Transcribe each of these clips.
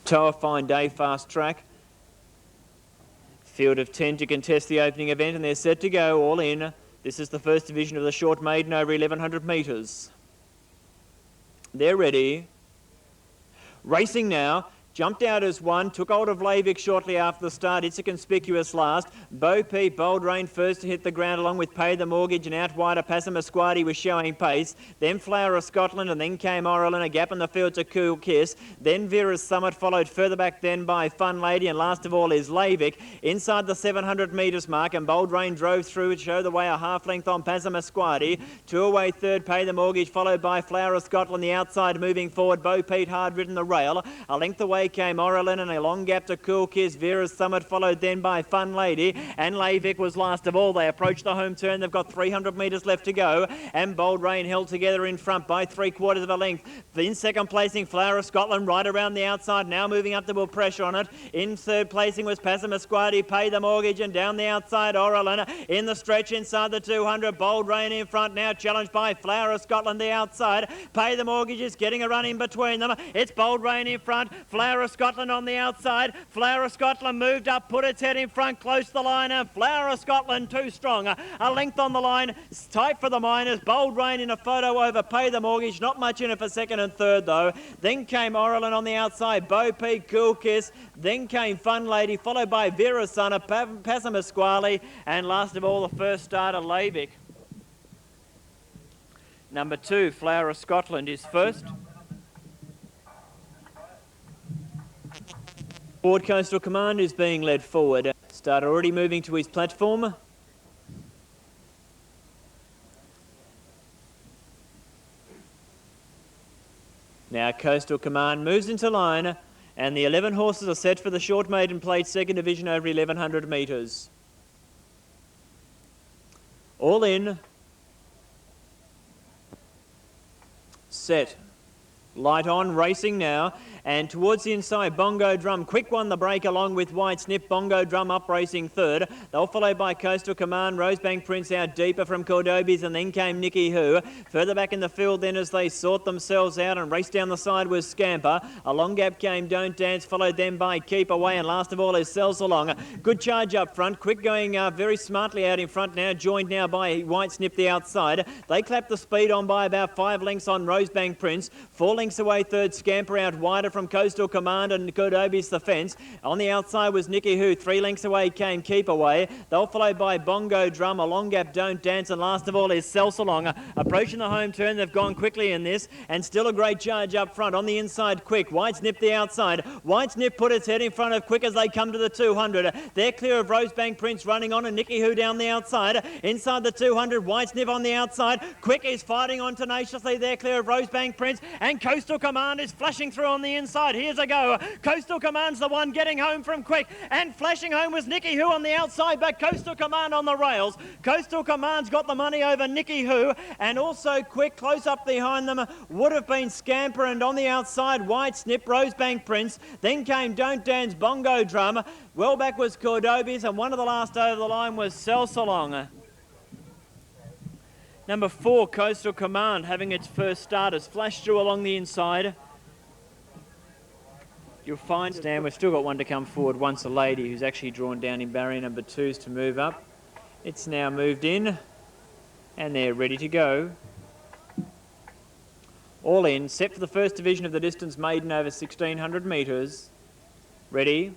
Murtoa Fine Day Fast Track. Field of 10 to contest the opening event, and they're set to go, all in. This is the first division of the short maiden over 1100 metres. They're ready. Racing now. Jumped out as one, took hold of Lavik shortly after the start. It's a conspicuous last. Bo Peep, Bold Rain first to hit the ground along with Pay the Mortgage, and out wider Passamasquadi was showing pace. Then Flower of Scotland, and then came Oral, and a gap in the field to Cool Kiss. Then Vera's Summit, followed further back then by Fun Lady, and last of all is Lavik. Inside the 700 metres mark, and Bold Rain drove through to show the way a half length on Passamasquadi. Two away third, Pay the Mortgage, followed by Flower of Scotland. The outside moving forward, Bo Peep hard ridden the rail. A length away came Oralin, and a long gap to Cool Kiss. Vera's Summit followed then by Fun Lady, and Lavik was last of all. They approach the home turn. They've got 300 metres left to go, and Bold Rain held together in front by 3/4 of a length. In second placing, Flower of Scotland right around the outside, now moving up to put pressure on it. In third placing was Passamasquadi, Pay the Mortgage, and down the outside Oralin. In the stretch inside the 200, Bold Rain in front, now challenged by Flower of Scotland the outside. Pay the Mortgage is getting a run in between them. It's Bold Rain in front, Flower of Scotland on the outside. Flower of Scotland moved up, put its head in front, close to the line, and Flower of Scotland too strong. A length on the line, tight for the miners. Bold Rain in a photo over Pay the Mortgage, not much in it for second and third though. Then came Oralin on the outside, Bo Peep, Cool Kiss. Then came Fun Lady, followed by Vera Sana, Passamasquali, and last of all the first starter, Lavik. Number 2, Flower of Scotland, is first. Forward Coastal Command is being led forward. Starter already moving to his platform. Now Coastal Command moves into line, and the 11 horses are set for the short maiden plate second division over 1100 metres. All in. Set. Light on, racing now, and towards the inside, Bongo Drum. Quick won the break along with White Snip. Bongo Drum up racing third. They'll follow by Coastal Command. Rosebank Prince out deeper from Cordobies, and then came Nicky Who. Further back in the field then as they sort themselves out and raced down the side was Scamper. A long gap came Don't Dance, followed then by Keep Away, and last of all is Sells Along. Good charge up front. Quick going very smartly out in front now, joined now by White Snip the outside. They clapped the speed on by about 5 lengths on Rosebank Prince. 4 lengths away third, Scamper out wider from Coastal Command, and Cordobies the fence. On the outside was Nicky Who. 3 lengths away came Keep Away. They'll follow by Bongo Drum, a long gap Don't Dance, and last of all is Sells Along. Approaching the home turn, they've gone quickly in this, and still a great charge up front. On the inside, Quick. White Snip the outside. White Snip put its head in front of Quick as they come to the 200. They're clear of Rosebank Prince running on, and Nicky Who down the outside. Inside the 200, White Snip on the outside. Quick is fighting on tenaciously. They're clear of Rosebank Prince, and Coastal Command is flashing through on the inside. Here's a go. Coastal Command's the one getting home from Quick, and flashing home was Nicky Who on the outside, but Coastal Command on the rails. Coastal Command's got the money over Nicky Who, and also Quick close up behind them would have been Scamper, and on the outside White Snip, Rosebank Prince. Then came Don't Dance, Bongo Drum. Well back was Cordobies, and one of the last over the line was Sells Along. Number 4, Coastal Command, having its first start, has flashed through along the inside. You'll find, Stan, we've still got one to come forward, Once a Lady, who's actually drawn down in barrier number 2's to move up. It's now moved in, and they're ready to go. All in, set for the first division of the distance maiden over 1600 metres. Ready.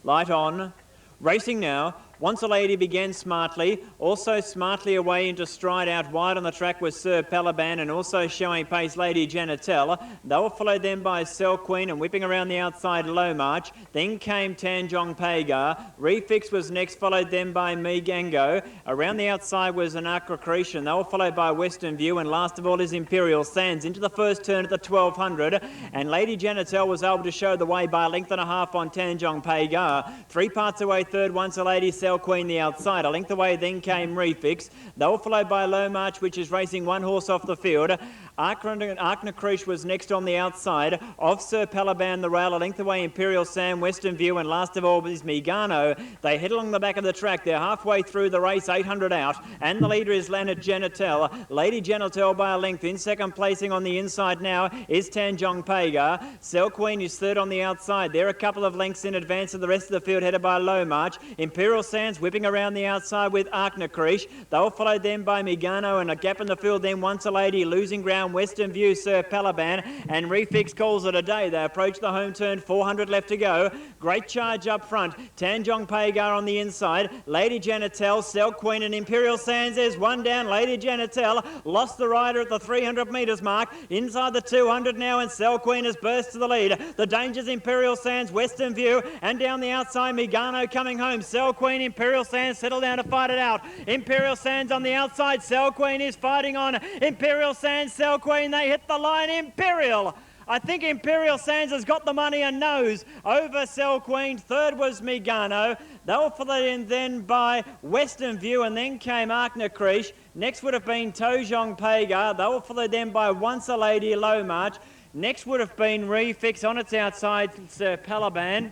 Light on. Racing now. Once a Lady began smartly, also smartly away into stride. Out wide on the track was Sir Palaban, and also showing pace Lady Janitel. They were followed then by Cell Queen, and whipping around the outside Low March. Then came Tanjong Pagar. Refix was next, followed then by Migango. Around the outside was Anakra Creation. They were followed by Western View, and last of all is Imperial Sands into the first turn at the 1200, and Lady Janitel was able to show the way by a length and a half on Tanjong Pagar. 3 parts away third, Once a Lady, Cell Queen the outside. A length away then came Refix. They were followed by Low March, which is racing 1 horse off the field. Arknakreesh was next on the outside of Sir Palaban, the rail, a length away Imperial Sam, Western View, and last of all is Migano. They head along the back of the track. They're halfway through the race, 800 out, and the leader is Leonard Genitel. Lady Genitel by a length. In second placing on the inside now is Tanjong Pagar. Cell Queen is third on the outside. They're a couple of lengths in advance of the rest of the field, headed by Low March. Imperial Sands whipping around the outside with Arknakreesh. They'll follow them by Migano, and a gap in the field then Once a Lady, losing ground Western View, Sir Palaban, and Refix calls it a day. They approach the home turn, 400 left to go. Great charge up front. Tanjong Pagar on the inside. Lady Genitel, Cell Queen, and Imperial Sands. There's one down. Lady Genitel lost the rider at the 300 metres mark. Inside the 200 now, and Cell Queen has burst to the lead. The danger's Imperial Sands, Western View, and down the outside, Migano coming home. Cell Queen, Imperial Sands settle down to fight it out. Imperial Sands on the outside. Cell Queen is fighting on. Imperial Sands, Cell Queen, they hit the line. Imperial. I think Imperial Sands has got the money and knows over Cell Queen. Third was Migano. They were followed then by Western View, and then came Arknakreesh. Next would have been Tojong Pagar. They were followed then by Once a Lady, Low March. Next would have been Refix on its outside, Sir Palaban.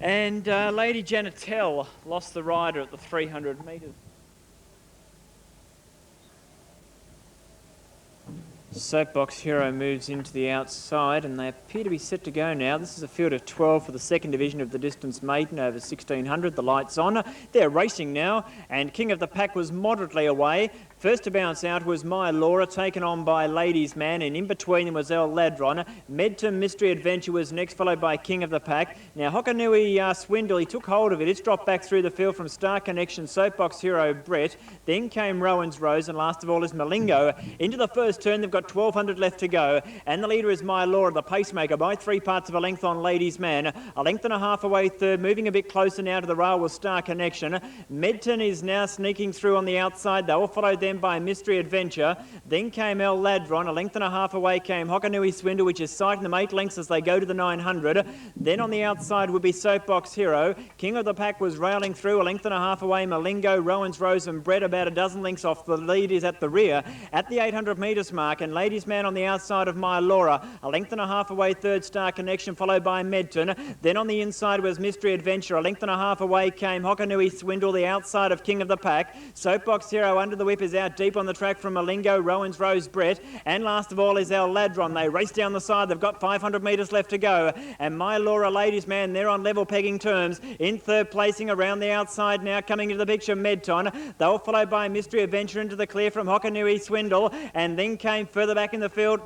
And Lady Genitel lost the rider at the 300 metres. Soapbox Hero moves into the outside, and they appear to be set to go now. This is a field of 12 for the second division of the distance maiden over 1600. The lights on. They're racing now, and King of the Pack was moderately away. First to bounce out was My Laura, taken on by Ladies Man, and in between them was El Ladron. Medton Mystery Adventure was next, followed by King of the Pack. Now Hokanui Swindle, he took hold of it. It's dropped back through the field from Star Connection, Soapbox Hero, Brett. Then came Rowan's Rose, and last of all is Malingo. Into the first turn, they've got 1200 left to go, and the leader is My Laura, the pacemaker, by 3 parts of a length on Ladies Man. A length and a half away third, moving a bit closer now to the rail with Star Connection. Medton is now sneaking through on the outside. They all followed them by Mystery Adventure. Then came El Ladron. A length and a half away came Hokanui Swindle, which is sighting them 8 lengths as they go to the 900. Then on the outside would be Soapbox Hero. King of the Pack was railing through. A length and a half away Malingo, Rowan's Rose, and Brett about a dozen lengths off. The lead is at the rear at the 800 metres mark, and Ladies Man on the outside of My Laura. A length and a half away third, Star Connection, followed by Medton. Then on the inside was Mystery Adventure. A length and a half away came Hokanui Swindle, the outside of King of the Pack. Soapbox Hero under the whip is out deep on the track from Malingo, Rowan's Rose, Brett, and last of all is El Ladron. They race down the side. They've got 500 metres left to go, and My Laura, Ladies Man, they're on level pegging terms. In third placing around the outside now, coming into the picture, Medton. They were followed by Mystery Adventure into the clear from Hokanui Swindle, and then came further back in the field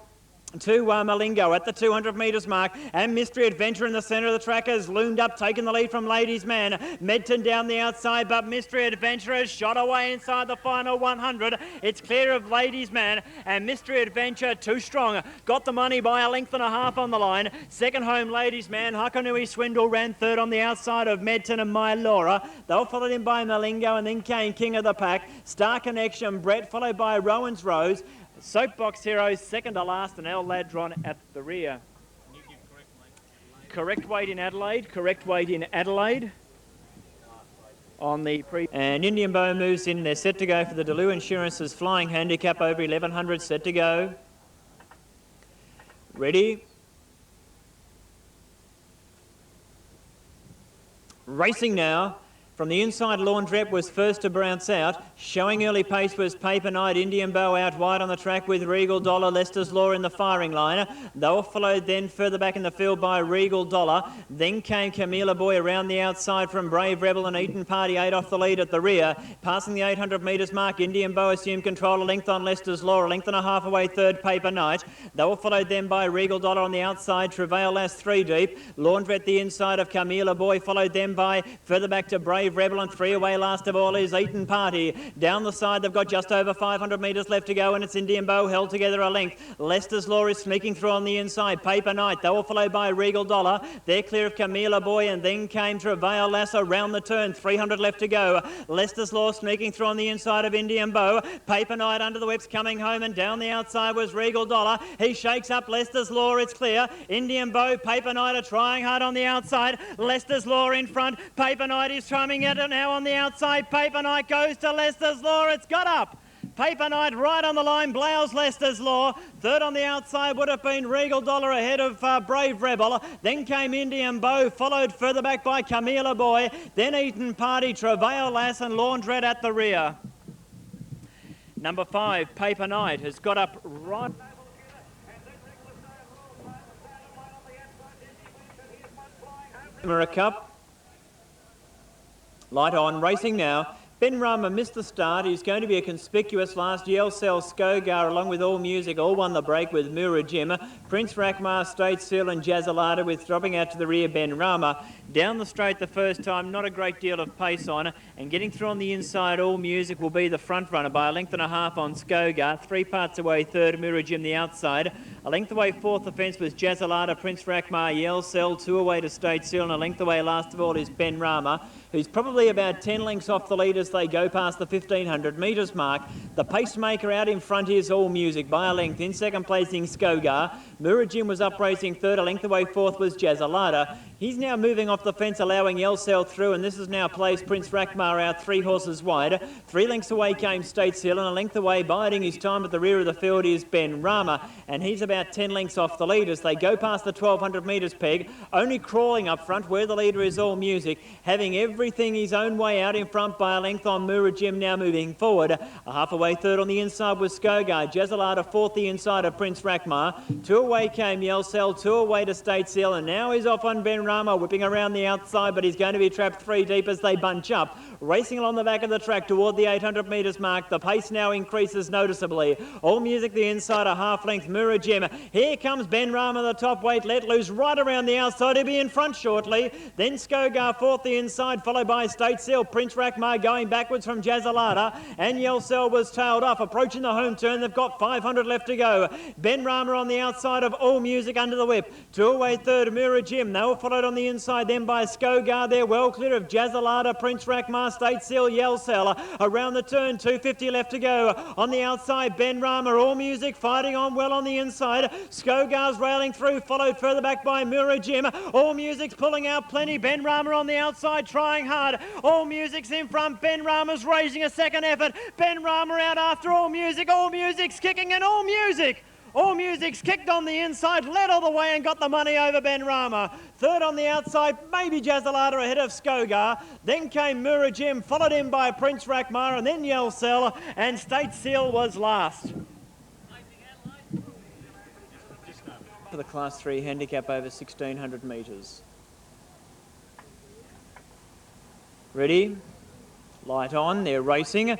to Malingo at the 200 metres mark, and Mystery Adventure in the centre of the track has loomed up, taking the lead from Ladies Man. Medton down the outside, but Mystery Adventure has shot away inside the final 100. It's clear of Ladies Man, and Mystery Adventure too strong. Got the money by a length and a half on the line. Second home Ladies Man. Hokanui Swindle ran third on the outside of Medton and My Laura. They were followed in by Malingo, and then came King of the Pack. Star Connection, Brett, followed by Rowan's Rose. Soapbox Heroes second to last, and El Ladron at the rear. Can you give correct weight in Adelaide? Correct weight in Adelaide. On the and Indian Bow moves in. They're set to go for the Delu Insurance's flying handicap over 1100. Set to go. Ready. Racing now. From the inside, Laundrette was first to bounce out. Showing early pace was Paper Knight. Indian Bow out wide on the track with Regal Dollar. Lester's Law in the firing line. They were followed then further back in the field by Regal Dollar. Then came Camila Boy around the outside from Brave Rebel, and Eaton Party 8 off the lead at the rear. Passing the 800 metres mark, Indian Bow assumed control. A length on Lester's Law. A length and a half away third, Paper Knight. They were followed then by Regal Dollar on the outside. Travail Lass 3 deep. Laundrette the inside of Camila Boy, followed then by further back to Brave Rebel, and 3 away last of all is Eaton Party. Down the side, they've got just over 500 metres left to go, and it's Indian Bow held together a length. Lester's Law is sneaking through on the inside. Paper Knight, they were followed by Regal Dollar. They're clear of Camila Boy, and then came Travail Lass around the turn. 300 left to go. Lester's Law sneaking through on the inside of Indian Bow. Paper Knight under the whips coming home, and down the outside was Regal Dollar. He shakes up Lester's Law, it's clear. Indian Bow, Paper Knight are trying hard on the outside. Lester's Law in front. Paper Knight is trying it now on the outside. Paper Knight goes to Lester's Law. It's got up. Paper Knight right on the line, Blouse Leicester's Law. Third on the outside would have been Regal Dollar ahead of Brave Rebel. Then came Indian Bow, followed further back by Camila Boy. Then Eaton Party, Travail Lass and Laundrette at the rear. Number 5, Paper Knight, has got up right... Mirror Cup. Light on, racing now. Ben Rama missed the start. He's going to be a conspicuous last. Yell Cell, Skogar, along with All Music, all won the break with Mura Jim. Prince Rakmar, State Seal and Jazzalada with dropping out to the rear Ben Rama. Down the straight the first time, not a great deal of pace on. And getting through on the inside, All Music will be the front runner by a length and a half on Skogar. 3 parts away, third, Mura Jim the outside. A length away, fourth offence was Jazzalada, Prince Rakmar, Yell Cell, 2 away to State Seal. And a length away, last of all, is Ben Rama, who's probably about 10 lengths off the lead as they go past the 1,500 metres mark. The pacemaker out in front is All Music by a length. In second placing, Skogar. Murajim was up racing third. A length away fourth was Jazzalada. He's now moving off the fence, allowing Yelcel through, and this is now placed Prince Rakmar out 3 horses wide. 3 lengths away came States Hill, and a length away, biding his time at the rear of the field, is Ben Rama, and he's about 10 lengths off the lead as they go past the 1,200 metres peg, only crawling up front where the leader is All Music, having everything his own way out in front by a length on Murajim, now moving forward. A half away third on the inside was Skogar. Jazzalada fourth the inside of Prince Rakmar. 2 away came Yelcel, 2 away to States Hill, and now he's off on Ben Rama, whipping around the outside, but he's going to be trapped 3 deep as they bunch up. Racing along the back of the track toward the 800 metres mark. The pace now increases noticeably. All Music the inside, a half length Murajim. Here comes Ben Rama, the top weight, let loose right around the outside. He'll be in front shortly. Then Skogar fourth the inside, followed by States Hill. Prince Rakmar going backwards from Jazzalada, and Yelcel was tailed off, approaching the home turn. They've got 500 left to go. Ben Rama on the outside of All Music under the whip. 2 away third, Murajim. They were followed on the inside then by Skogar. They're well clear of Jazzalada, Prince Rakmar, State Seal, Yelcel. Around the turn, 250 left to go. On the outside, Ben Rama, All Music fighting on well on the inside. Skogar's railing through, followed further back by Murajim. All Music's pulling out plenty. Ben Rama on the outside, trying hard. All Music's in front. Ben Rama's raising a second effort. Ben Rama out after All Music. All Music's kicking, and All Music's kicked on the inside, led all the way and got the money over Ben Rama. Third on the outside, maybe Jazzalada ahead of Skogar. Then came Murajim, followed in by Prince Rakmar, and then Yelcel, and State Seal was last. For the Class 3 handicap over 1,600 metres. Ready? Light on, they're racing.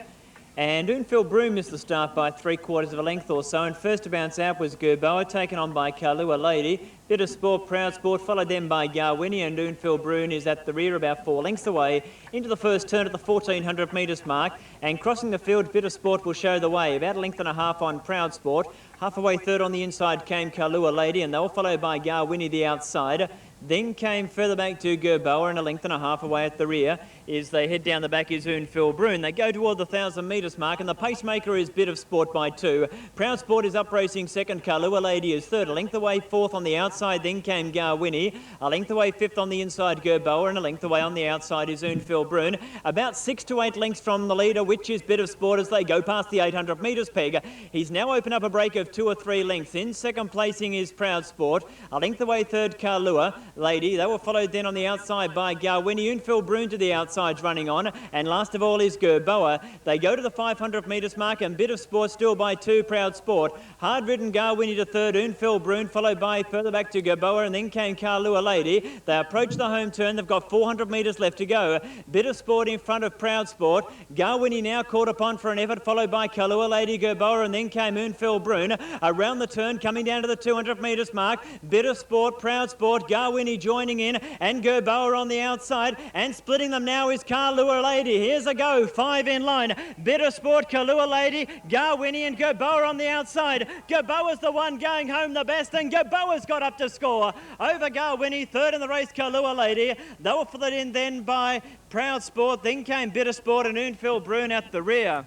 And Unfield Broom missed the start by 3/4 of a length or so, and first to bounce out was Gerboa, taken on by Kalua Lady. Bit of Sport, Proud Sport, followed then by Garwini, and Unfield Broom is at the rear about 4 lengths away into the first turn at the 1,400 metres mark, and crossing the field, Bit of Sport will show the way, about a length and a half on Proud Sport. Half away third on the inside came Kalua Lady, and they were followed by Garwini the outside. Then came further back to Gerboa, and a length and a half away at the rear is they head down the back is Unfield Broom. They go toward the 1,000 metres mark, and the pacemaker is Bit of Sport by 2. Proud Sport is up racing second. Kalua Lady is third. A length away fourth on the outside. Then came Garwini. A length away fifth on the inside Gerboa, and a length away on the outside is Unfield Broom. About 6 to 8 lengths from the leader, which is Bit of Sport, as they go past the 800 metres peg. He's now opened up a break of 2 or 3 lengths. In second placing is Proud Sport. A length away third Kalua Lady. They were followed then on the outside by Garwini. Unfield Broom to the outside's running on, and last of all is Gerboa. They go to the 500 metres mark, and Bit of Sport still by 2, Proud Sport. Hard-ridden Garwini to third, Unfield Broom followed by further back to Gerboa, and then came Kalua Lady. They approach the home turn. They've got 400 metres left to go. Bit of Sport in front of Proud Sport. Garwini now called upon for an effort, followed by Kalua Lady, Gerboa, and then came Unfield Broom. Around the turn, coming down to the 200 metres mark, Bit of Sport, Proud Sport, Garwini joining in, and Gerboa on the outside, and splitting them now is Kalua Lady. Here's a go, 5 in line. Bit of Sport, Kalua Lady, Garwini and Gerboa on the outside. Gerboa's the one going home the best, and Gerboa's got up to score over Garwini. Third in the race, Kalua Lady. They were followed in then by Proud Sport. Then came Bit of Sport and Unfield Broom at the rear.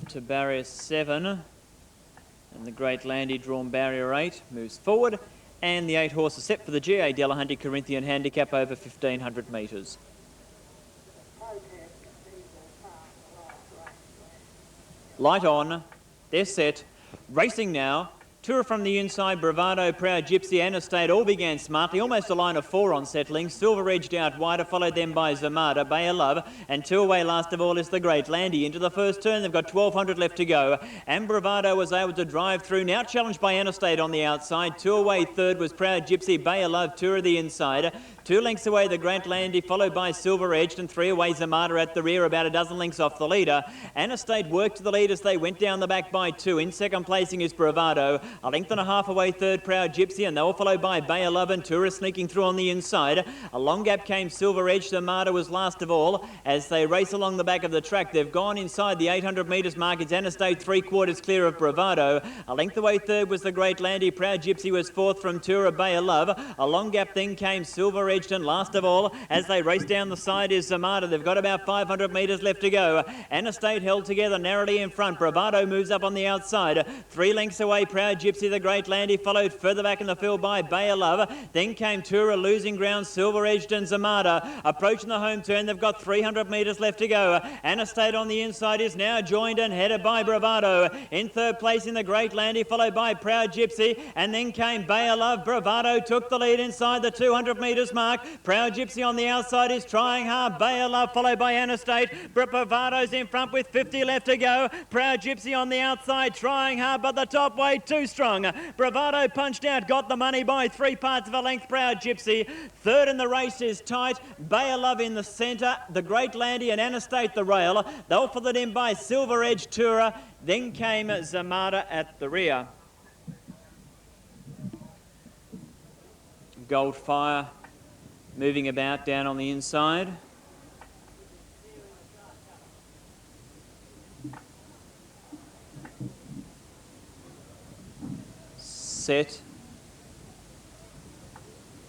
To barrier 7, and the Great Landy drawn barrier 8 moves forward. And the 8 horses set for the GA Delahunty Corinthian handicap over 1,500 metres. Light on. They're set. Racing now. Tour from the inside, Bravado, Proud Gypsy and Estate all began smartly, almost a line of 4 on settling. Silver edged out wider, followed then by Zamada, Bay of Love, and 2 away last of all is the Great Landy. Into the first turn, they've got 1200 left to go, and Bravado was able to drive through, now challenged by Estate on the outside. 2 away third was Proud Gypsy, Bay of Love, Tour of the inside. 2 lengths away the Great Landy, followed by Silver Edged, and 3 away Zamada at the rear, about a dozen lengths off the leader. Estate worked to the lead as they went down the back by 2. In second placing is Bravado. A length and a half away third, Proud Gypsy, and they were followed by Bay of Love and Tourist sneaking through on the inside. A long gap came Silver Edge. Zamada was last of all as they race along the back of the track. They've gone inside the 800 metres mark. It's Estate 3/4 clear of Bravado. A length away third was the Great Landy. Proud Gypsy was fourth from Tour of Bay of Love. A long gap then came Silver Edged, and last of all as they race down the side is Zamada. They've got about 500 metres left to go. Estate held together narrowly in front. Bravado moves up on the outside. 3 lengths away Proud Gypsy, the Great Landy, followed further back in the field by Bay of Love. Then came Toura, losing ground, Silver Edged and Zamada. Approaching the home turn, they've got 300 metres left to go. Estate on the inside is now joined and headed by Bravado. In third place in the Great Landy, followed by Proud Gypsy, and then came Bay of Love. Bravado took the lead inside the 200 metres mark. Proud Gypsy on the outside is trying hard. Bay of Love followed by Estate. Bravado's in front with 50 left to go. Proud Gypsy on the outside trying hard, but the top weight too strong. Bravado punched out, got the money by 3 parts of a length. Proud Gypsy. Third in the race is tight. Bay of Love in the centre. The Great Landy and Estate the rail. They were followed in by Silver Edge Toura. Then came Zamada at the rear. Goldfire moving about down on the inside. Set.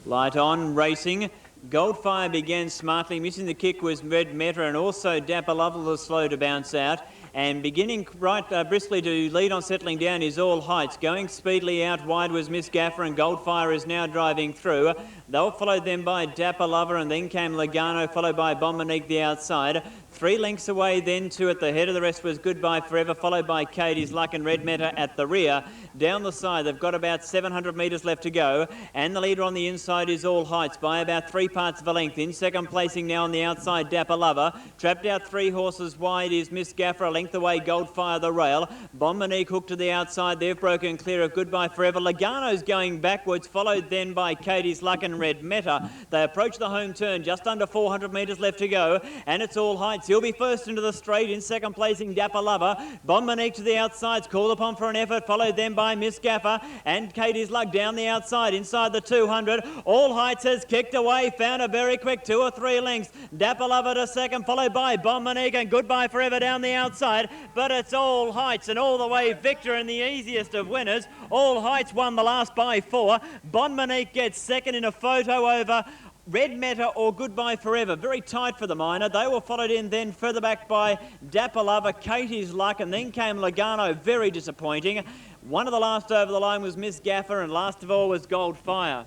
Light on, racing. Goldfire began smartly. Missing the kick was Red Meta, and also Dapper Love was slow to bounce out. And beginning right briskly to lead on settling down is All Heights. Going speedily out wide was Miss Gaffer, and Goldfire is now driving through. They were followed then by Dapper Lover, and then came Lagano, followed by Bombonique the outside. 3 lengths away then to at the head of the rest was Goodbye Forever, followed by Katie's Luck and Red Meta at the rear. Down the side, they've got about 700 metres left to go, and the leader on the inside is All Heights by about 3 parts of a length. In second placing now on the outside, Dapper Lover. Trapped out 3 horses wide is Miss Gaffer, a length away Goldfire the rail. Bombonique hooked to the outside. They've broken clear of Goodbye Forever. Lagano's going backwards, followed then by Katie's Luck and Red Meta. They approach the home turn, just under 400 metres left to go, and it's All Heights. He'll be first into the straight. In second placing, Dapper Lover. Bombonique to the outside's called upon for an effort, followed then by Miss Gaffer and Katie's Luck down the outside, inside the 200. All Heights has kicked away, found a very quick 2 or 3 lengths. Dapper Lover to second, followed by Bombonique and Goodbye Forever down the outside. But it's All Heights, and all the way victor and the easiest of winners. All Heights won the last by 4. Bombonique gets second in a photo over Red Meta or Goodbye Forever. Very tight for the minor. They were followed in then further back by Dapper Lover, Katie's Luck, and then came Lagano. Very disappointing. One of the last over the line was Miss Gaffer, and last of all was Goldfire.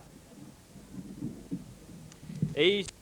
East